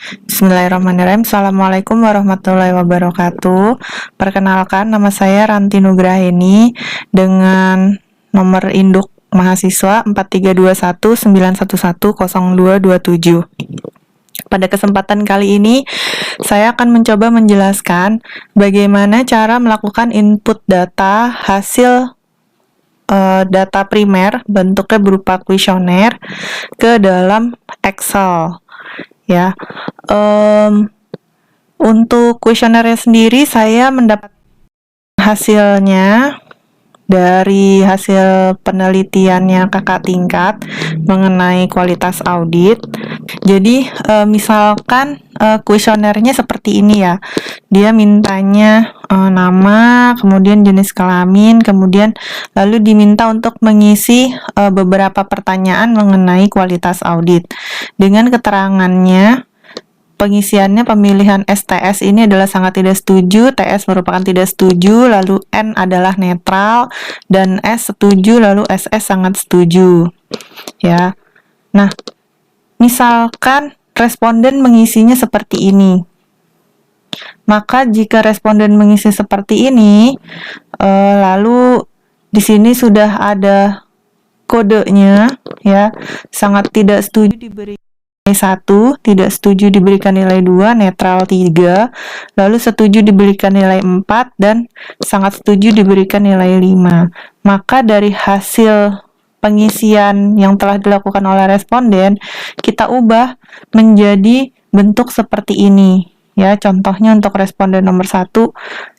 Bismillahirrahmanirrahim. Assalamualaikum warahmatullahi wabarakatuh. Perkenalkan, nama saya Ranti Nugraheni dengan nomor induk mahasiswa 4321911027. Pada kesempatan kali ini, saya akan mencoba menjelaskan bagaimana cara melakukan input data hasil data primer, bentuknya berupa kuesioner, ke dalam Excel. Ya, untuk kuesionernya sendiri saya mendapat hasilnya dari hasil penelitiannya kakak tingkat mengenai kualitas audit. Jadi misalkan kuesionernya seperti ini ya, dia mintanya nama, kemudian jenis kelamin, kemudian lalu diminta untuk mengisi beberapa pertanyaan mengenai kualitas audit dengan keterangannya. Pengisiannya pemilihan STS ini adalah sangat tidak setuju, TS merupakan tidak setuju, lalu N adalah netral, dan S setuju, lalu SS sangat setuju. Ya. Nah, misalkan responden mengisinya seperti ini. Maka jika responden mengisi seperti ini, lalu di sini sudah ada kodenya, ya, sangat tidak setuju diberi 1, tidak setuju diberikan nilai 2, netral 3, lalu setuju diberikan nilai 4, dan sangat setuju diberikan nilai 5. Maka dari hasil pengisian yang telah dilakukan oleh responden, kita ubah menjadi bentuk seperti ini. Ya, contohnya untuk responden nomor 1,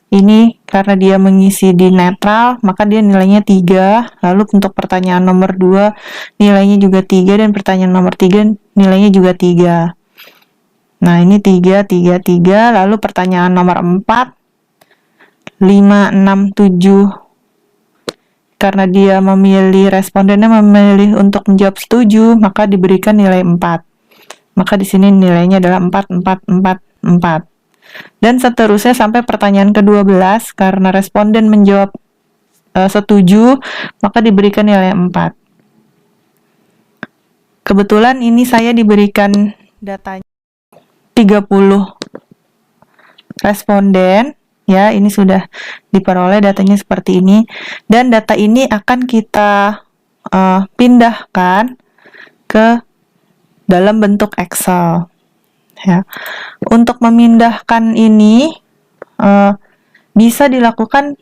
ini karena dia mengisi di netral, maka dia nilainya 3. Lalu untuk pertanyaan nomor 2, nilainya juga 3, dan pertanyaan nomor 3 nilainya juga 3. Nah, ini 3, 3, 3. Lalu pertanyaan nomor 4, 5, 6, 7. Karena dia respondennya memilih untuk menjawab setuju, maka diberikan nilai 4. Maka di sini nilainya adalah 4, 4, 4, 4. Dan seterusnya sampai pertanyaan ke-12, karena responden menjawab setuju, maka diberikan nilai 4. Kebetulan ini saya diberikan datanya 30 responden, ya, ini sudah diperoleh datanya seperti ini, dan data ini akan kita pindahkan ke dalam bentuk Excel. Ya. Untuk memindahkan ini bisa dilakukan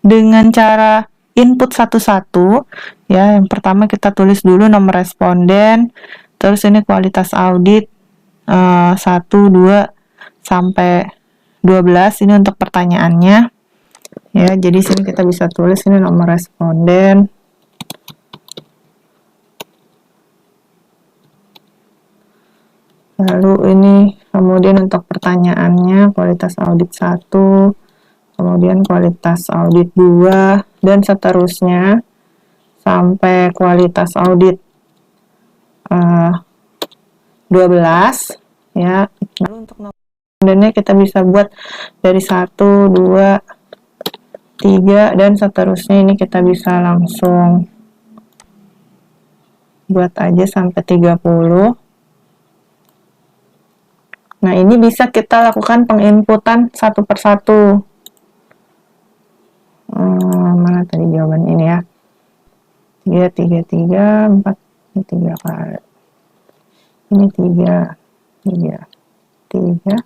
dengan cara input satu-satu. Ya, yang pertama kita tulis dulu nomor responden, terus ini kualitas audit 1, 2 sampai 12, ini untuk pertanyaannya. Ya, jadi sini kita bisa tulis ini nomor responden. Lalu ini kemudian untuk pertanyaannya kualitas audit 1, kemudian kualitas audit 2, dan seterusnya sampai kualitas audit 12, ya. Lalu untuk nomornya kita bisa buat dari 1, 2, 3, dan seterusnya ini kita bisa langsung buat aja sampai 30. Nah, ini bisa kita lakukan penginputan satu persatu. Mana tadi jawaban ini ya? 3, 3, 3, 4, 3 kali. Ini 3, 3, 3.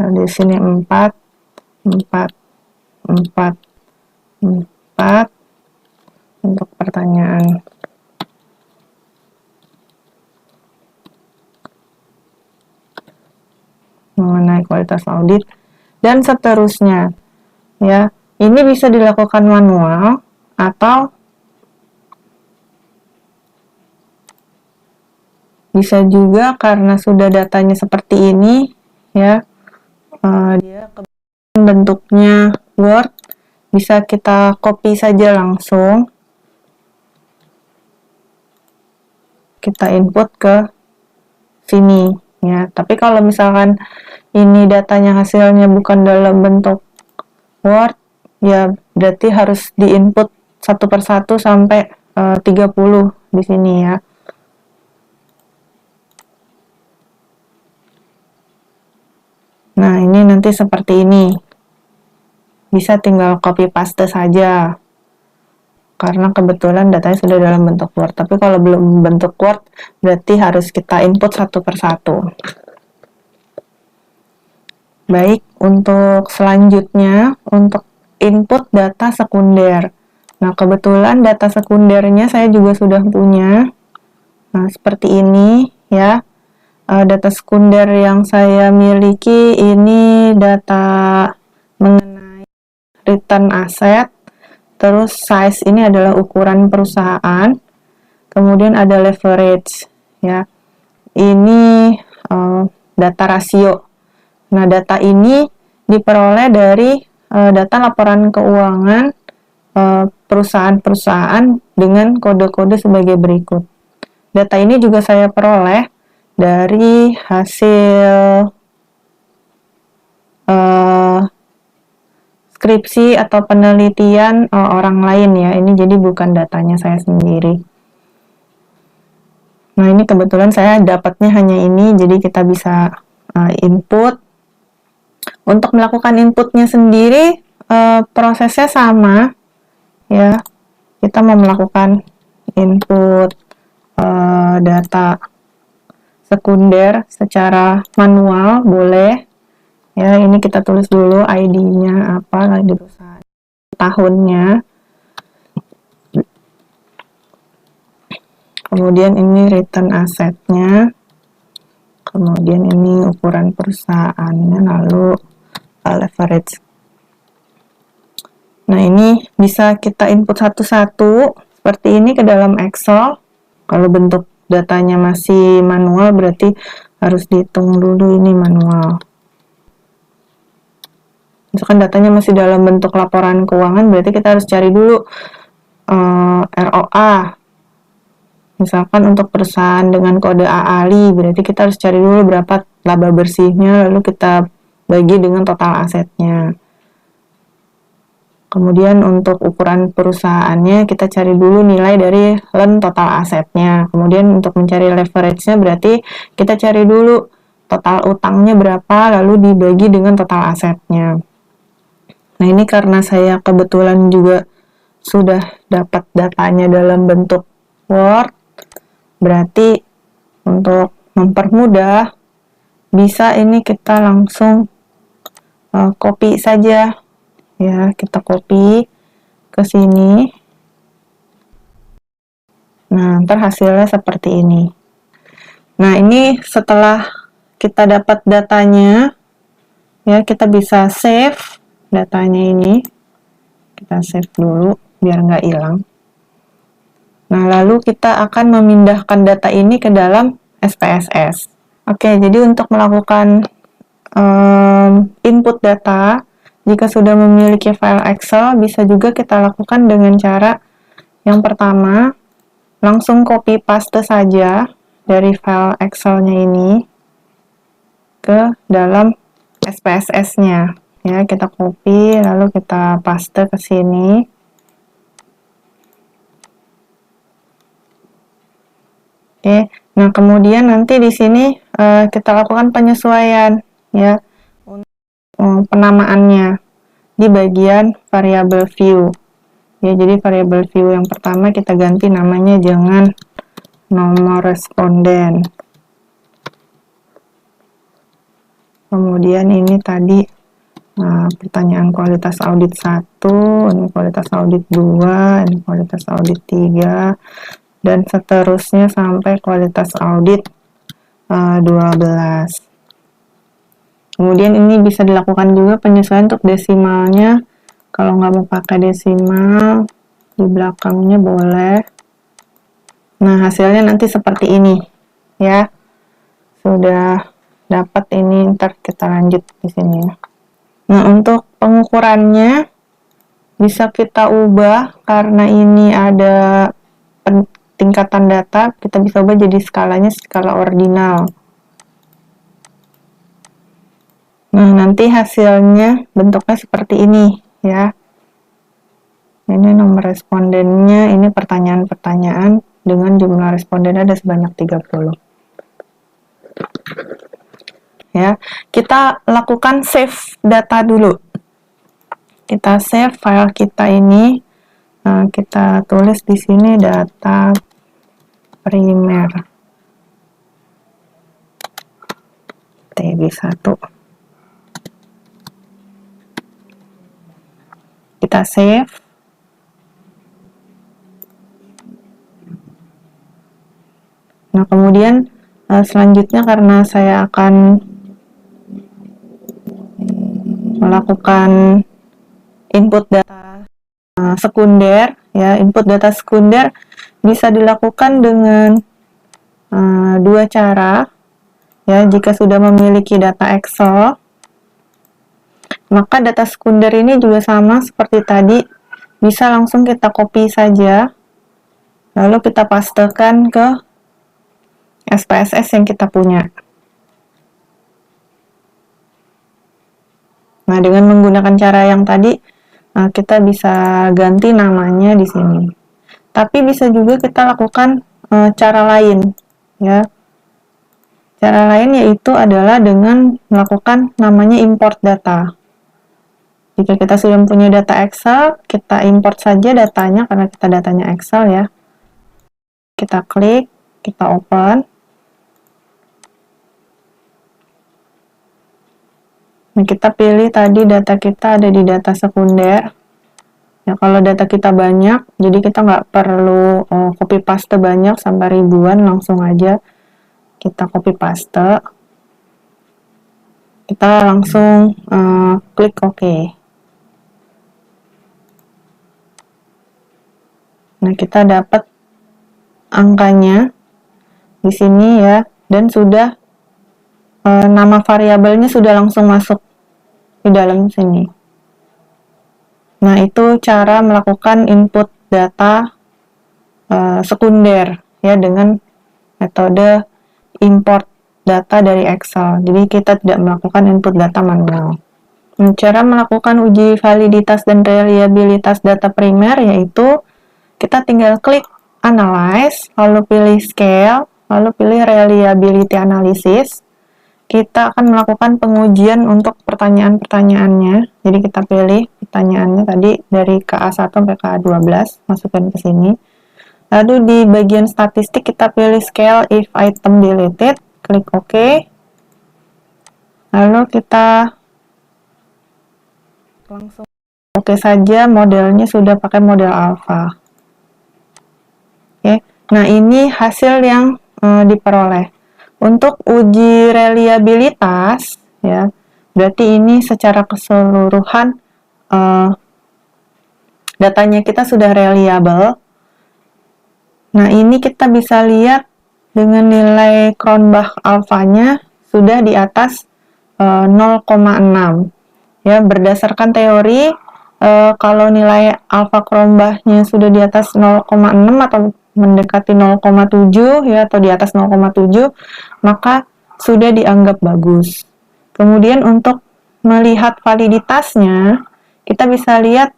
Nah, di sini 4, 4, 4, 4. Untuk pertanyaan mengenai kualitas audit, dan seterusnya. Ya, ini bisa dilakukan manual atau bisa juga karena sudah datanya seperti ini, ya, dia bentuknya Word, bisa kita copy saja langsung, kita input ke sini. Ya, tapi kalau misalkan ini datanya hasilnya bukan dalam bentuk Word, ya berarti harus diinput satu persatu sampai 30 di sini ya. Nah, ini nanti seperti ini. Bisa tinggal copy paste saja. Karena kebetulan datanya sudah dalam bentuk Word. Tapi kalau belum bentuk Word, berarti harus kita input satu persatu. Baik, untuk selanjutnya, untuk input data sekunder. Nah, kebetulan data sekundernya saya juga sudah punya. Nah, seperti ini ya. Data sekunder yang saya miliki ini data mengenai return aset, terus size ini adalah ukuran perusahaan, kemudian ada leverage ya. Ini data rasio. Nah, data ini diperoleh dari data laporan keuangan perusahaan-perusahaan dengan kode-kode sebagai berikut. Data ini juga saya peroleh dari hasil skripsi atau penelitian orang lain ya. Ini jadi bukan datanya saya sendiri. Nah, ini kebetulan saya dapatnya hanya ini, jadi kita bisa input. Untuk melakukan inputnya sendiri, prosesnya sama ya. Kita mau melakukan input data sekunder secara manual boleh ya. Ini kita tulis dulu ID-nya apa, ID perusahaan, tahunnya, kemudian ini return asetnya, kemudian ini ukuran perusahaannya, lalu leverage. Nah, ini bisa kita input satu-satu seperti ini ke dalam Excel. Kalau bentuk datanya masih manual, berarti harus dihitung dulu ini manual. Misalkan datanya masih dalam bentuk laporan keuangan, berarti kita harus cari dulu ROA. Misalkan untuk perusahaan dengan kode AALI, berarti kita harus cari dulu berapa laba bersihnya, lalu kita bagi dengan total asetnya. Kemudian untuk ukuran perusahaannya, kita cari dulu nilai dari len total asetnya. Kemudian untuk mencari leverage-nya, berarti kita cari dulu total utangnya berapa, lalu dibagi dengan total asetnya. Nah, ini karena saya kebetulan juga sudah dapat datanya dalam bentuk Word, berarti untuk mempermudah, bisa ini kita langsung copy saja. Ya, kita copy ke sini. Nah, ntar hasilnya seperti ini. Nah, ini setelah kita dapat datanya, ya, kita bisa save datanya ini. Kita save dulu, biar nggak hilang. Nah, lalu kita akan memindahkan data ini ke dalam SPSS. Oke, jadi untuk melakukan input data, jika sudah memiliki file Excel, bisa juga kita lakukan dengan cara yang pertama, langsung copy paste saja dari file Excel-nya ini ke dalam SPSS-nya. Ya, kita copy, lalu kita paste ke sini. Oke, nah kemudian nanti di sini kita lakukan penyesuaian ya. Penamaannya di bagian variable view ya. Jadi variable view yang pertama kita ganti namanya, jangan nomor responden. Kemudian ini tadi pertanyaan kualitas audit 1, ini kualitas audit 2, ini kualitas audit 3, dan seterusnya sampai kualitas audit 12. Kemudian ini bisa dilakukan juga penyesuaian untuk desimalnya. Kalau nggak mau pakai desimal, di belakangnya boleh. Nah, hasilnya nanti seperti ini ya. Sudah dapat ini, ntar kita lanjut di sini ya. Nah, untuk pengukurannya bisa kita ubah karena ini ada tingkatan data, kita bisa ubah jadi skalanya skala ordinal. Nah, nanti hasilnya bentuknya seperti ini ya. Ini nomor respondennya, ini pertanyaan-pertanyaan dengan jumlah responden ada sebanyak 30. ya. Kita lakukan save data dulu. Kita save file kita ini. Kita tulis di sini data primer tb1. Kita save. Nah, kemudian selanjutnya karena saya akan melakukan input data sekunder, ya, input data sekunder bisa dilakukan dengan dua cara, ya. Jika sudah memiliki data Excel, maka data sekunder ini juga sama seperti tadi, bisa langsung kita copy saja, lalu kita pastekan ke SPSS yang kita punya. Nah, dengan menggunakan cara yang tadi, kita bisa ganti namanya di sini. Tapi bisa juga kita lakukan cara lain, ya. Cara lain yaitu adalah dengan melakukan namanya import data. Jika kita sudah mempunyai data Excel, kita import saja datanya karena kita datanya Excel, ya. Kita klik, kita open. Nah, kita pilih tadi data kita ada di data sekunder. Ya, kalau data kita banyak, jadi kita nggak perlu copy paste banyak sampai ribuan, langsung aja kita copy paste. Kita langsung klik OK. Nah, kita dapat angkanya di sini, ya, dan sudah nama variabelnya sudah langsung masuk di dalam sini. Nah, itu cara melakukan input data sekunder, ya, dengan metode import data dari Excel. Jadi kita tidak melakukan input data manual. Nah, cara melakukan uji validitas dan reliabilitas data primer yaitu kita tinggal klik Analyze, lalu pilih Scale, lalu pilih Reliability Analysis. Kita akan melakukan pengujian untuk pertanyaan-pertanyaannya. Jadi kita pilih pertanyaannya tadi dari KA1 sampai KA12, masukkan ke sini. Lalu di bagian statistik kita pilih Scale if item deleted, klik OK. Lalu kita langsung OK saja, modelnya sudah pakai model alpha. Oke. Nah, ini hasil yang diperoleh. Untuk uji reliabilitas, ya, berarti ini secara keseluruhan datanya kita sudah reliable. Nah, ini kita bisa lihat dengan nilai Cronbach alfanya sudah di atas 0,6. Ya, berdasarkan teori, kalau nilai alfa Cronbachnya sudah di atas 0,6 atau mendekati 0,7, ya, atau di atas 0,7, maka sudah dianggap bagus. Kemudian untuk melihat validitasnya, kita bisa lihat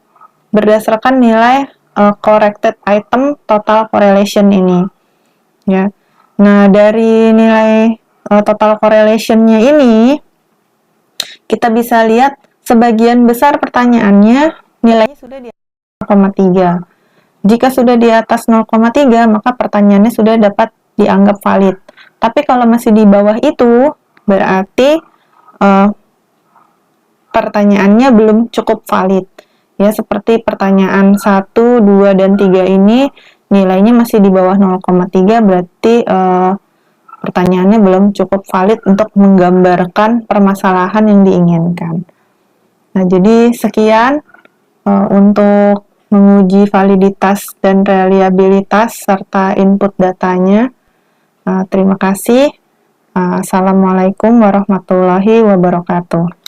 berdasarkan nilai corrected item total correlation ini, ya. Nah, dari nilai total correlation-nya ini kita bisa lihat sebagian besar pertanyaannya nilainya sudah di atas 0,3. Jika sudah di atas 0,3, maka pertanyaannya sudah dapat dianggap valid. Tapi kalau masih di bawah itu, berarti pertanyaannya belum cukup valid. Ya, seperti pertanyaan 1, 2, dan 3 ini nilainya masih di bawah 0,3, berarti pertanyaannya belum cukup valid untuk menggambarkan permasalahan yang diinginkan. Nah, jadi sekian untuk menguji validitas dan reliabilitas serta input datanya. Terima kasih. Assalamualaikum warahmatullahi wabarakatuh.